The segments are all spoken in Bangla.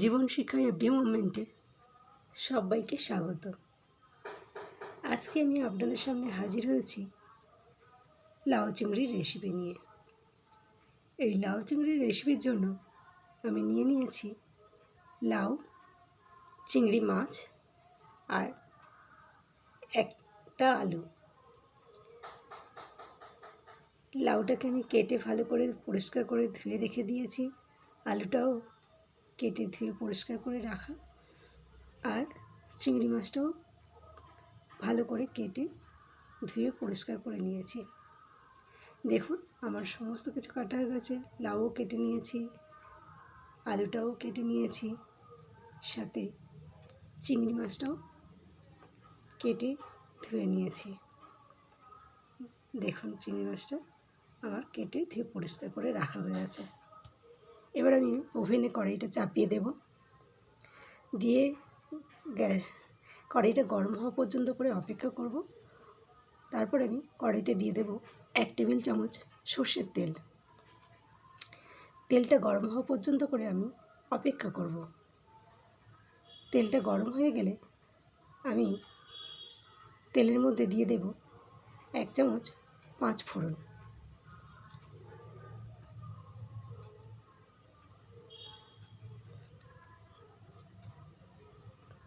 জীবন শিক্ষা এভরি মোমেন্টে সবাইকে স্বাগত। আজকে আমি আপনাদের সামনে হাজির হয়েছি লাউ চিংড়ির রেসিপি নিয়ে। এই লাউ চিংড়ির রেসিপির জন্য আমি নিয়ে নিয়েছি লাউ, চিংড়ি মাছ আর একটা আলু। লাউটাকে আমি কেটে ভালো করে পরিষ্কার করে ধুয়ে রেখে দিয়েছি, আলুটাও কেটে ধুয়ে পরিষ্কার করে রাখা, আর চিংড়ি মাছটাও ভালো করে কেটে ধুয়ে পরিষ্কার করে নিয়েছি। দেখুন, আমার সমস্ত কিছু কাটা হয়ে গেছে। লাউও কেটে নিয়েছি, আলুটাও কেটে নিয়েছি, সাথে চিংড়ি মাছটাও কেটে ধুয়ে নিয়েছি। দেখুন, চিংড়ি মাছটা আমার কেটে ধুয়ে পরিষ্কার করে রাখা হয়ে আছে। এবার আমি ওভেনে কড়াইটা চাপিয়ে দেব, দিয়ে কড়াইটা গরম হওয়া পর্যন্ত করে অপেক্ষা করব। তারপর আমি কড়াইতে দিয়ে দেব 1 টেবিল চামচ সর্ষের তেল। তেলটা গরম হওয়া পর্যন্ত করে আমি অপেক্ষা করব। তেলটা গরম হয়ে গেলে আমি তেলের মধ্যে দিয়ে দেব 1 চামচ 5 ফোড়ন।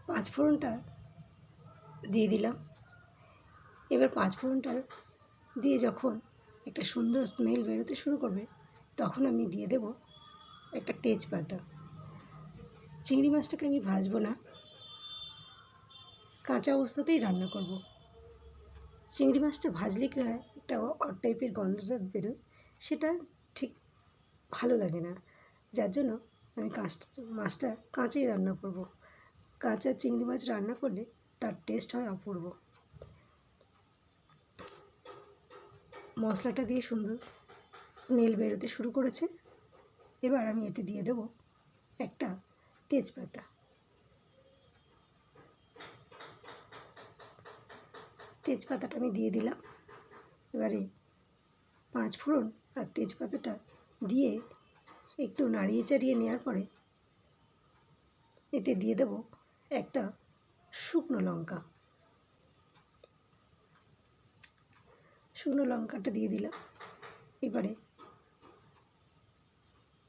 পাঁচ ফোড়নটা দিয়ে দিলাম। এবার 5 ফোড়নটা দিয়ে যখন একটা সুন্দর স্মেল বেরোতে শুরু করবে, তখন আমি দিয়ে দেব একটা তেজপাতা। চিংড়ি মাছটাকে আমি ভাজবো না, কাঁচা অবস্থাতেই রান্না করব। চিংড়ি মাছটা ভাজলে কী হয়, একটা অড টাইপের গন্ধটা বেরোয়, সেটা ঠিক ভালো লাগে না। যার জন্য আমি মাছটা কাঁচাই রান্না করব। কাঁচা চিংড়ি মাছ রান্না করলে তার টেস্ট হয় অপূর্ব। মশলাটা দিয়ে সুন্দর স্মেল বেরোতে শুরু করেছে। এবার আমি এতে দিয়ে দেব একটা তেজপাতা। তেজপাতাটা আমি দিয়ে দিলাম। এবারে 5 ফোড়ন আর তেজপাতাটা দিয়ে একটু নাড়িয়ে চাড়িয়ে নেওয়ার পরে এতে দিয়ে দেব একটা শুকনো লঙ্কা। শুকনো লঙ্কাটা দিয়ে দিলাম। এবারে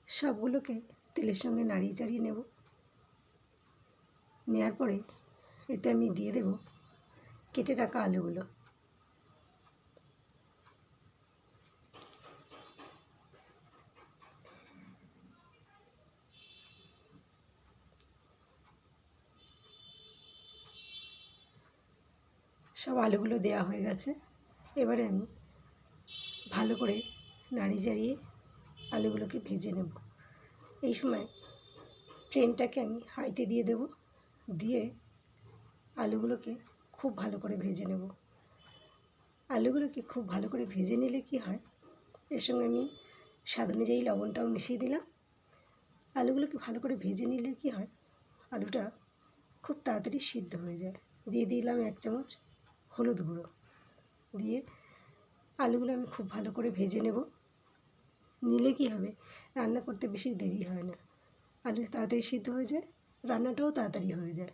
সবগুলোকে তেলের সঙ্গে নাড়িয়ে চাড়িয়ে নেব। নেওয়ার পরে এতে আমি দিয়ে দেব কেটে রাখা আলুগুলো। সব আলুগুলো দেওয়া হয়ে গেছে। এবারে আমি ভালো করে নাড়িয়ে চাড়িয়ে আলুগুলোকে ভেজে নেব। এই সময় ফ্লেমটাকে আমি হাইতে দিয়ে দেব, দিয়ে আলুগুলোকে খুব ভালো করে ভেজে নেব। আলুগুলোকে খুব ভালো করে ভেজে নিলে কি হয়, এর সঙ্গে আমি স্বাদ অনুযায়ী লবণটাও মিশিয়ে দিলাম। আলুগুলোকে ভালো করে ভেজে নিলে কি হয়, আলুটা খুব তাড়াতাড়ি সিদ্ধ হয়ে যায়। দিয়ে দিলাম 1 চামচ হলুদ গুঁড়ো। দিয়ে আলুগুলো আমি খুব ভালো করে ভেজে নেব। নিলে কি হবে, রান্না করতে বেশি দেরি হয় না, আলু তাড়াতাড়ি সিদ্ধ হয়ে যায়, রান্নাটাও তাড়াতাড়ি হয়ে যায়।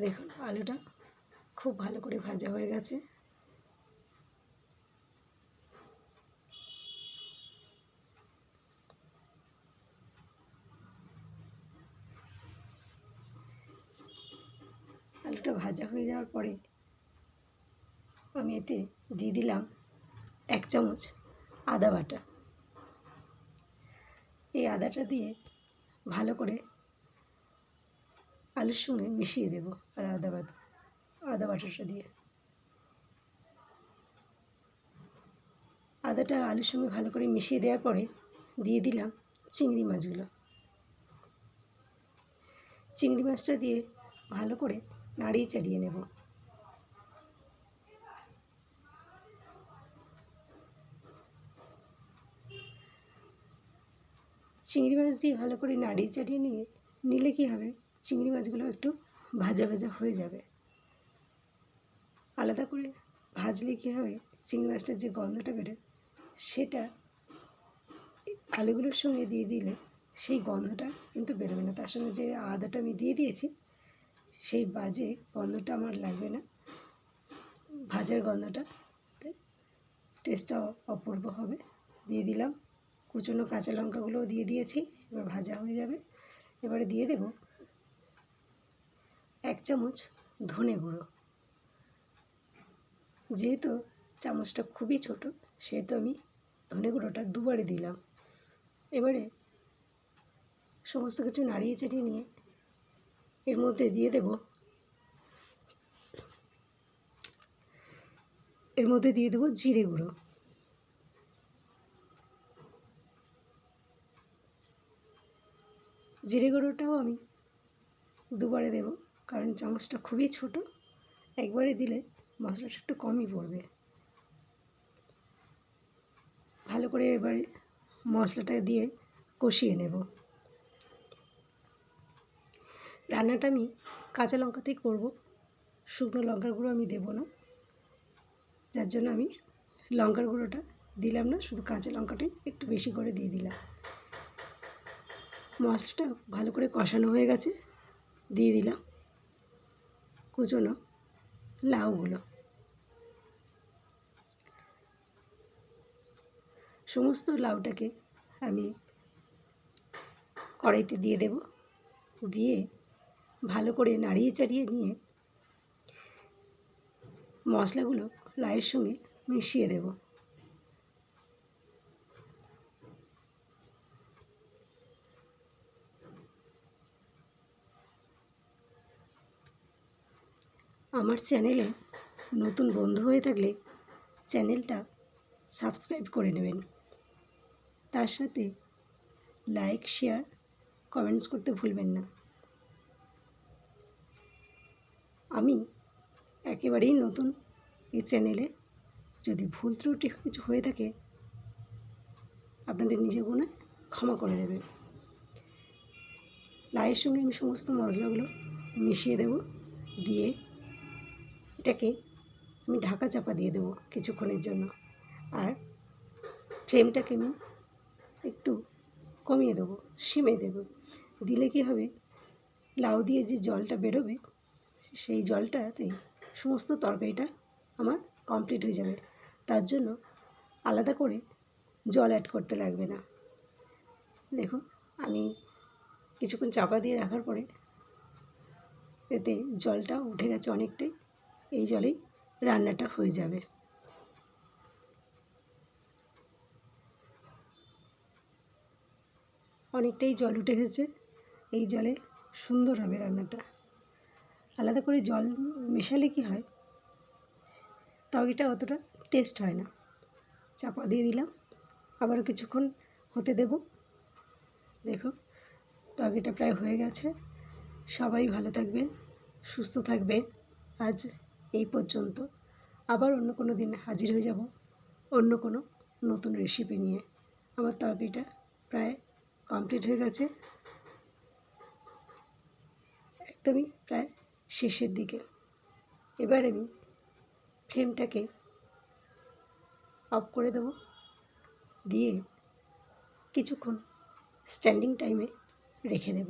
দেখুন, আলুটা খুব ভালো করে ভাজা হয়ে গেছে। আলুটা ভাজা হয়ে যাওয়ার পরে আমি এতে দিয়ে দিলাম 1 চামচ আদা বাটা। এই আদাটা দিয়ে ভালো করে আলুর সঙ্গে মিশিয়ে দেব। আর আদা বাটাটা দিয়ে আদাটা আলুর সঙ্গে ভালো করে মিশিয়ে দেওয়ার পরে দিয়ে দিলাম চিংড়ি মাছগুলো। চিংড়ি মাছটা দিয়ে ভালো করে নাড়িয়ে চাড়িয়ে নেব। চিংড়ি মাছ দিয়ে ভালো করে নাড়িয়ে চাড়িয়ে নিলে কি হবে, চিংড়ি মাছগুলো একটু ভাজা ভাজা হয়ে যাবে। আলাদা করে ভাজলে কী হবে, চিংড়ি মাছটার যে গন্ধটা বেরোয় সেটা আলুগুলোর সঙ্গে দিয়ে দিলে সেই গন্ধটা কিন্তু বেরোবে না। তার সঙ্গে যে আদাটা আমি দিয়ে দিয়েছি সেই বাজে গন্ধটা আমার লাগবে না, ভাজার গন্ধটা, টেস্টটা অপূর্ব হবে। দিয়ে দিলাম কুচনো কাঁচা লঙ্কাগুলোও দিয়ে দিয়েছি, এবার ভাজা হয়ে যাবে। এবারে দিয়ে দেব 1 চামচ ধনে গুঁড়ো। যেহেতু চামচটা খুবই ছোট সেহেতু আমি ধনে গুঁড়োটা দুবারে দিলাম। এবারে সমস্ত কিছু নাড়িয়ে চাড়িয়ে নিয়ে এর মধ্যে দিয়ে দেব জিরে গুঁড়ো। জিরে গুঁড়োটাও আমি দুবারে দেব, কারণ চামচটা খুবই ছোট, একবারে দিলে মশলাটা একটু কমই পড়বে। ভালো করে এবারে মশলাটা দিয়ে কষিয়ে নেব। রান্নাটা আমি কাঁচা লঙ্কাতেই করব, শুকনো লঙ্কার গুঁড়ো আমি দেবো না, যার জন্য আমি লঙ্কার গুঁড়োটা দিলাম না, শুধু কাঁচা লঙ্কাটাই একটু বেশি করে দিয়ে দিলাম। মশলাটা ভালো করে কষানো হয়ে গেছে, দিয়ে দিলাম কুচনো লাউগুলো। সমস্ত লাউটাকে আমি কড়াইতে দিয়ে দেব, দিয়ে ভালো করে নাড়িয়ে চাড়িয়ে নিয়ে মশলাগুলো লাউয়ের সঙ্গে মিশিয়ে দেব। আমার চ্যানেলে নতুন বন্ধু হয়ে থাকলে চ্যানেলটা সাবস্ক্রাইব করে নেবেন, তার সাথে লাইক, শেয়ার, কমেন্টস করতে ভুলবেন না। আমি একেবারেই নতুন এই চ্যানেলে, যদি ভুল ত্রুটি কিছু হয়ে থাকে আপনাদের নিজের গুণে ক্ষমা করে দেবেন। লাউয়ের সঙ্গে আমি সমস্ত মশলাগুলো মিশিয়ে দেব, দিয়ে এটাকে আমি ঢাকা চাপা দিয়ে দেবো কিছুক্ষণের জন্য। আর ফ্লেমটাকে আমি একটু কমিয়ে দেবো, সিমে দেবো। দিলে কী হবে, লাউ দিয়ে যে জলটা বেরোবে সেই জলটাতেই সমস্ত তরকারিটা আমার কমপ্লিট হয়ে যাবে। তার জন্য আলাদা করে জল অ্যাড করতে লাগবে না। দেখুন আমি কিছুক্ষণ চাপা দিয়ে রাখার পরে এতে জলটা উঠে গেছে অনেকটাই, এই জলেই রান্নাটা হয়ে যাবে। অনেকটাই জল উঠে গেছে, এই জলে সুন্দর হবে রান্নাটা। আলাদা করে জল মেশালে কি হয়, তরকারিটা অতটা টেস্ট হয় না। চাপা দিয়ে দিলাম, আবারও কিছুক্ষণ হতে দেব। দেখো তরকারিটা প্রায় হয়ে গেছে। সবাই ভালো থাকবেন, সুস্থ থাকবেন। আজ এই পর্যন্ত, আবার অন্য কোনো দিন হাজির হয়ে যাব অন্য কোনো নতুন রেসিপি নিয়ে। আমার তরকারিটা প্রায় কমপ্লিট হয়ে গেছে, একদমই প্রায় শেষের দিকে। এবার আমি ফ্লেমটাকে অফ করে দেব, দিয়ে কিছুক্ষণ স্ট্যান্ডিং টাইমে রেখে দেব।